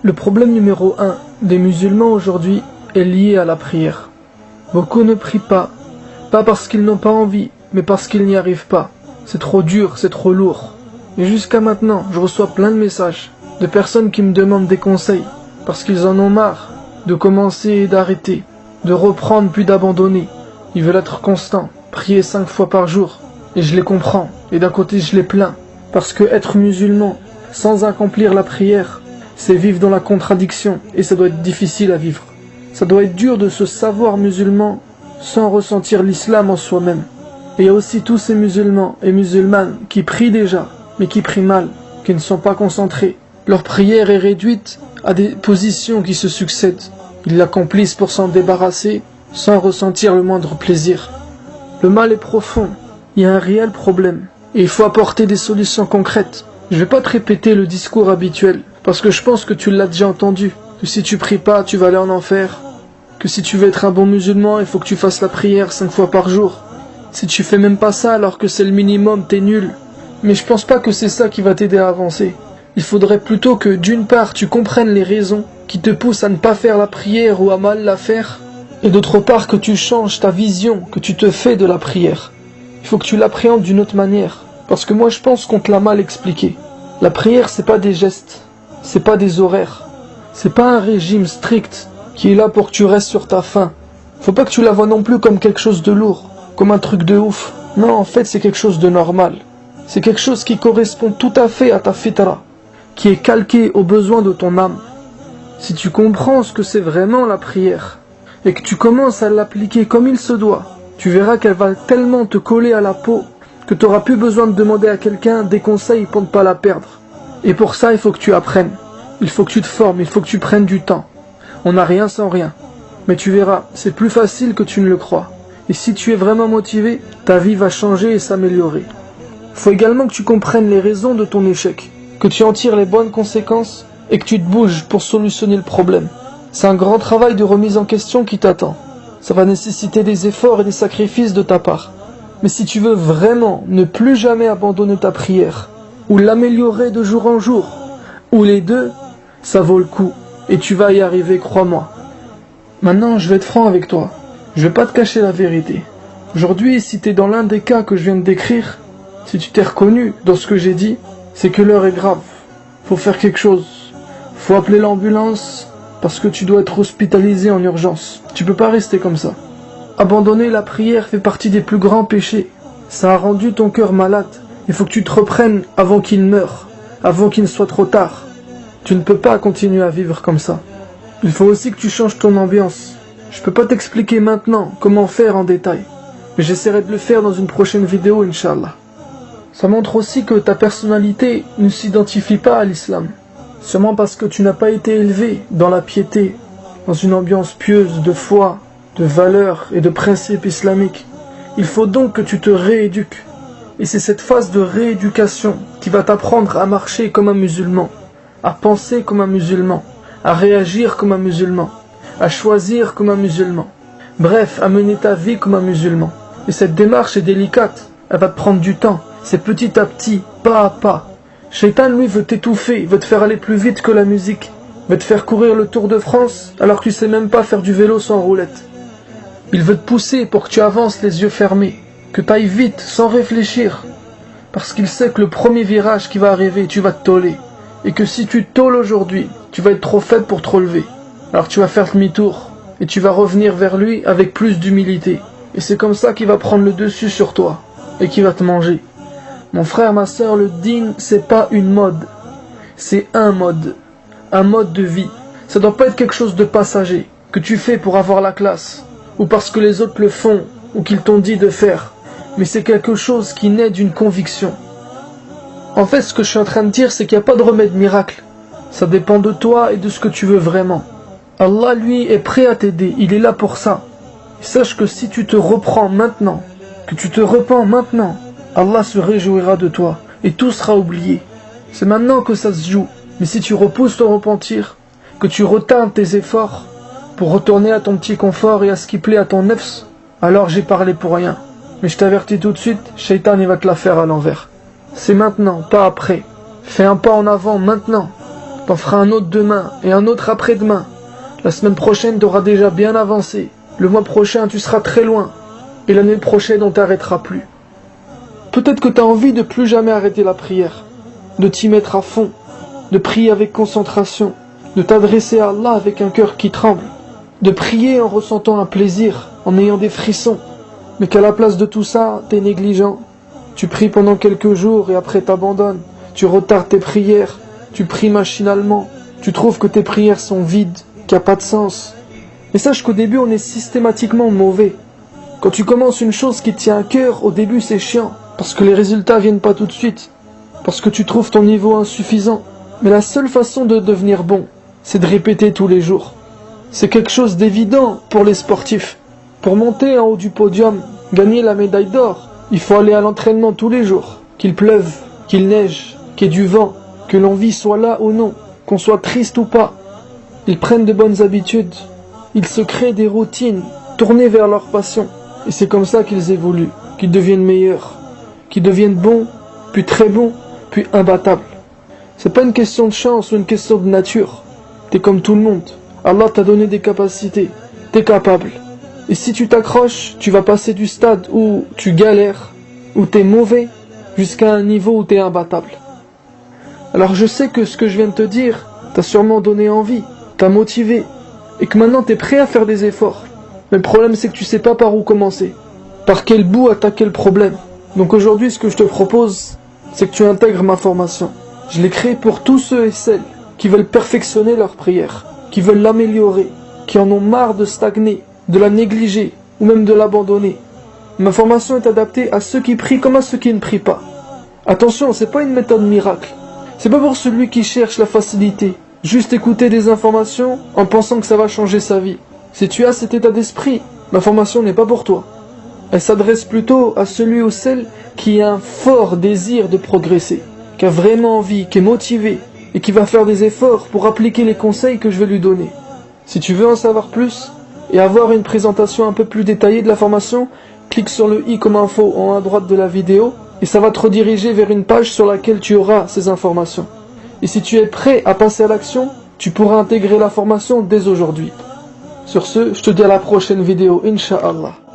Le problème numéro 1 des musulmans aujourd'hui est lié à la prière. Beaucoup ne prient pas parce qu'ils n'ont pas envie, mais parce qu'ils n'y arrivent pas. C'est trop dur, c'est trop lourd. Et jusqu'à maintenant, je reçois plein de messages de personnes qui me demandent des conseils, parce qu'ils en ont marre de commencer et d'arrêter, de reprendre puis d'abandonner. Ils veulent être constants, prier 5 fois par jour. Et je les comprends, et d'un côté je les plains, parce que être musulman, sans accomplir la prière, c'est vivre dans la contradiction, et ça doit être difficile à vivre. Ça doit être dur de se savoir musulman, sans ressentir l'islam en soi-même. Et il y a aussi tous ces musulmans et musulmanes qui prient déjà, mais qui prient mal, qui ne sont pas concentrés. Leur prière est réduite à des positions qui se succèdent. Ils l'accomplissent pour s'en débarrasser, sans ressentir le moindre plaisir. Le mal est profond, il y a un réel problème, et il faut apporter des solutions concrètes. Je vais pas te répéter le discours habituel, parce que je pense que tu l'as déjà entendu, que si tu pries pas, tu vas aller en enfer, que si tu veux être un bon musulman, il faut que tu fasses la prière 5 fois par jour. Si tu fais même pas ça alors que c'est le minimum, t'es nul. Mais je pense pas que c'est ça qui va t'aider à avancer. Il faudrait plutôt que d'une part tu comprennes les raisons qui te poussent à ne pas faire la prière ou à mal la faire, et d'autre part que tu changes ta vision que tu te fais de la prière. Il faut que tu l'appréhendes d'une autre manière, parce que moi je pense qu'on te l'a mal expliqué. La prière c'est pas des gestes, c'est pas des horaires, c'est pas un régime strict qui est là pour que tu restes sur ta faim. Faut pas que tu la vois non plus comme quelque chose de lourd, comme un truc de ouf. Non, en fait c'est quelque chose de normal. C'est quelque chose qui correspond tout à fait à ta fitra, qui est calqué aux besoins de ton âme. Si tu comprends ce que c'est vraiment la prière, et que tu commences à l'appliquer comme il se doit, tu verras qu'elle va tellement te coller à la peau que tu n'auras plus besoin de demander à quelqu'un des conseils pour ne pas la perdre. Et pour ça, il faut que tu apprennes. Il faut que tu te formes, il faut que tu prennes du temps. On n'a rien sans rien. Mais tu verras, c'est plus facile que tu ne le crois. Et si tu es vraiment motivé, ta vie va changer et s'améliorer. Il faut également que tu comprennes les raisons de ton échec, que tu en tires les bonnes conséquences et que tu te bouges pour solutionner le problème. C'est un grand travail de remise en question qui t'attend. Ça va nécessiter des efforts et des sacrifices de ta part. Mais si tu veux vraiment ne plus jamais abandonner ta prière, ou l'améliorer de jour en jour, ou les deux, ça vaut le coup. Et tu vas y arriver, crois-moi. Maintenant, je vais être franc avec toi. Je vais pas te cacher la vérité. Aujourd'hui, si t'es dans l'un des cas que je viens de décrire, si tu t'es reconnu dans ce que j'ai dit, c'est que l'heure est grave. Faut faire quelque chose. Faut appeler l'ambulance, parce que tu dois être hospitalisé en urgence. Tu peux pas rester comme ça. Abandonner la prière fait partie des plus grands péchés. Ça a rendu ton cœur malade. Il faut que tu te reprennes avant qu'il meure, avant qu'il ne soit trop tard. Tu ne peux pas continuer à vivre comme ça. Il faut aussi que tu changes ton ambiance. Je peux pas t'expliquer maintenant comment faire en détail, mais j'essaierai de le faire dans une prochaine vidéo, Inch'Allah. Ça montre aussi que ta personnalité ne s'identifie pas à l'islam. Sûrement parce que tu n'as pas été élevé dans la piété, dans une ambiance pieuse de foi, de valeurs et de principes islamiques. Il faut donc que tu te rééduques. Et c'est cette phase de rééducation qui va t'apprendre à marcher comme un musulman, à penser comme un musulman, à réagir comme un musulman, à choisir comme un musulman. Bref, à mener ta vie comme un musulman. Et cette démarche est délicate, elle va te prendre du temps. C'est petit à petit, pas à pas. Shaitan, lui, veut t'étouffer, veut te faire aller plus vite que la musique, veut te faire courir le Tour de France alors que tu sais même pas faire du vélo sans roulette. Il veut te pousser pour que tu avances les yeux fermés, que tu ailles vite, sans réfléchir, parce qu'il sait que le premier virage qui va arriver, tu vas te tôler, et que si tu te tôles aujourd'hui, tu vas être trop faible pour te relever. Alors tu vas faire demi-tour, et tu vas revenir vers lui avec plus d'humilité. Et c'est comme ça qu'il va prendre le dessus sur toi, et qu'il va te manger. Mon frère, ma sœur, le dîn, c'est pas une mode, c'est un mode de vie. Ça doit pas être quelque chose de passager, que tu fais pour avoir la classe, ou parce que les autres le font, ou qu'ils t'ont dit de faire, mais c'est quelque chose qui naît d'une conviction. En fait, ce que je suis en train de dire, c'est qu'il n'y a pas de remède miracle. Ça dépend de toi et de ce que tu veux vraiment. Allah, lui, est prêt à t'aider, il est là pour ça. Et sache que si tu te reprends maintenant, que tu te repens maintenant, Allah se réjouira de toi, et tout sera oublié. C'est maintenant que ça se joue, mais si tu repousses ton repentir, que tu retardes tes efforts, pour retourner à ton petit confort et à ce qui plaît à ton nefs, alors j'ai parlé pour rien. Mais je t'avertis tout de suite, Shaitan il va te la faire à l'envers. C'est maintenant, pas après. Fais un pas en avant maintenant. T'en feras un autre demain et un autre après-demain. La semaine prochaine, t'auras déjà bien avancé. Le mois prochain, tu seras très loin. Et l'année prochaine, on t'arrêtera plus. Peut-être que t'as envie de plus jamais arrêter la prière, de t'y mettre à fond, de prier avec concentration, de t'adresser à Allah avec un cœur qui tremble, de prier en ressentant un plaisir, en ayant des frissons, mais qu'à la place de tout ça, t'es négligent. Tu pries pendant quelques jours et après t'abandonnes, tu retardes tes prières, tu pries machinalement, tu trouves que tes prières sont vides, qu'il n'y a pas de sens. Mais sache qu'au début, on est systématiquement mauvais. Quand tu commences une chose qui te tient à cœur, au début c'est chiant, parce que les résultats viennent pas tout de suite, parce que tu trouves ton niveau insuffisant. Mais la seule façon de devenir bon, c'est de répéter tous les jours. C'est quelque chose d'évident pour les sportifs. Pour monter en haut du podium, gagner la médaille d'or, il faut aller à l'entraînement tous les jours. Qu'il pleuve, qu'il neige, qu'il y ait du vent, que l'envie soit là ou non, qu'on soit triste ou pas. Ils prennent de bonnes habitudes, ils se créent des routines, tournées vers leur passion. Et c'est comme ça qu'ils évoluent, qu'ils deviennent meilleurs, qu'ils deviennent bons, puis très bons, puis imbattables. C'est pas une question de chance ou une question de nature. T'es comme tout le monde. Allah t'a donné des capacités. T'es capable. Et si tu t'accroches, tu vas passer du stade où tu galères, où t'es mauvais, jusqu'à un niveau où t'es imbattable. Alors je sais que ce que je viens de te dire, t'a sûrement donné envie, t'a motivé, et que maintenant t'es prêt à faire des efforts. Mais le problème c'est que tu sais pas par où commencer. Par quel bout attaquer le problème. Donc aujourd'hui ce que je te propose, c'est que tu intègres ma formation. Je l'ai créée pour tous ceux et celles qui veulent perfectionner leur prière, qui veulent l'améliorer, qui en ont marre de stagner, de la négliger ou même de l'abandonner. Ma formation est adaptée à ceux qui prient comme à ceux qui ne prient pas. Attention, c'est pas une méthode miracle. C'est pas pour celui qui cherche la facilité, juste écouter des informations en pensant que ça va changer sa vie. Si tu as cet état d'esprit, ma formation n'est pas pour toi. Elle s'adresse plutôt à celui ou celle qui a un fort désir de progresser, qui a vraiment envie, qui est motivé et qui va faire des efforts pour appliquer les conseils que je vais lui donner. Si tu veux en savoir plus et avoir une présentation un peu plus détaillée de la formation, clique sur le i comme info en haut à droite de la vidéo et ça va te rediriger vers une page sur laquelle tu auras ces informations. Et si tu es prêt à passer à l'action, tu pourras intégrer la formation dès aujourd'hui. Sur ce, je te dis à la prochaine vidéo, Inch'Allah.